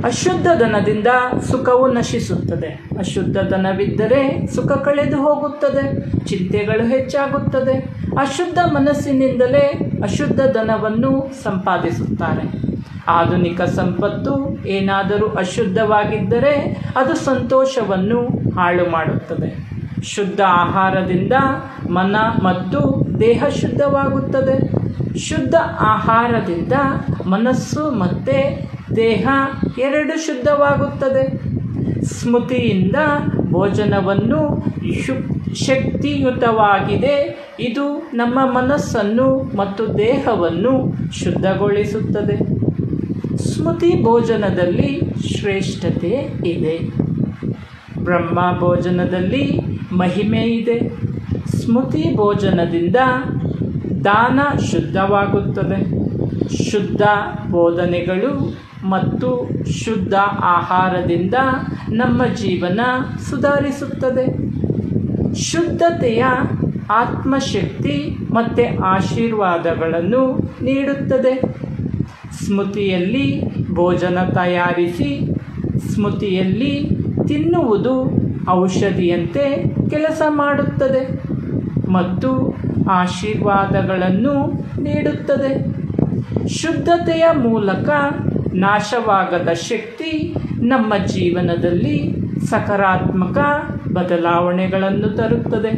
ಅಶುದ್ಧ ಧನದಿಂದ ಸುಖವು ನಶಿಸುತ್ತದೆ. ಅಶುದ್ಧ ಧನವಿದ್ದರೆ ಸುಖ ಕಳೆದು ಹೋಗುತ್ತದೆ, ಚಿಂತೆಗಳು ಹೆಚ್ಚಾಗುತ್ತದೆ. ಅಶುದ್ಧ ಮನಸ್ಸಿನಿಂದಲೇ ಅಶುದ್ಧ ಧನವನ್ನು ಸಂಪಾದಿಸುತ್ತಾರೆ. ಆಧುನಿಕ ಸಂಪತ್ತು ಏನಾದರೂ ಅಶುದ್ಧವಾಗಿದ್ದರೆ ಅದು ಸಂತೋಷವನ್ನು ಹಾಳು ಮಾಡುತ್ತದೆ. ಶುದ್ಧ ಆಹಾರದಿಂದ ಮನ ಮತ್ತು ದೇಹ ಶುದ್ಧವಾಗುತ್ತದೆ. ಶುದ್ಧ ಆಹಾರದಿಂದ ಮನಸ್ಸು ಮತ್ತು ದೇಹ ಎರಡು ಶುದ್ಧವಾಗುತ್ತದೆ. ಸ್ಮೃತಿಯಿಂದ ಭೋಜನವನ್ನು ಶಕ್ತಿಯುತವಾಗಿದೆ. ಇದು ನಮ್ಮ ಮನಸ್ಸನ್ನು ಮತ್ತು ದೇಹವನ್ನು ಶುದ್ಧಗೊಳಿಸುತ್ತದೆ. ಸ್ಮೃತಿ ಭೋಜನದಲ್ಲಿ ಶ್ರೇಷ್ಠತೆ ಇದೆ. ಬ್ರಹ್ಮ ಭೋಜನದಲ್ಲಿ ಮಹಿಮೆ ಇದೆ. ಸ್ಮೃತಿ ಭೋಜನದಿಂದ ದಾನ ಶುದ್ಧವಾಗುತ್ತದೆ. ಶುದ್ಧ ಬೋಧನೆಗಳು ಮತ್ತು ಶುದ್ಧ ಆಹಾರದಿಂದ ನಮ್ಮ ಜೀವನ ಸುಧಾರಿಸುತ್ತದೆ. ಶುದ್ಧತೆಯ ಆತ್ಮಶಕ್ತಿ ಮತ್ತು ಆಶೀರ್ವಾದಗಳನ್ನು ನೀಡುತ್ತದೆ. ಸ್ಮೃತಿಯಲ್ಲಿ ಭೋಜನ ತಯಾರಿಸಿ ಸ್ಮೃತಿಯಲ್ಲಿ ತಿನ್ನುವುದು ಔಷಧಿಯಂತೆ ಕೆಲಸ ಮಾಡುತ್ತದೆ ಮತ್ತು ಆಶೀರ್ವಾದಗಳನ್ನು ನೀಡುತ್ತದೆ. ಶುದ್ಧತೆಯ ಮೂಲಕ ನಾಶವಾಗದ ಶಕ್ತಿ ನಮ್ಮ ಜೀವನದಲ್ಲಿ ಸಕಾರಾತ್ಮಕ ಬದಲಾವಣೆಗಳನ್ನು ತರುತ್ತದೆ.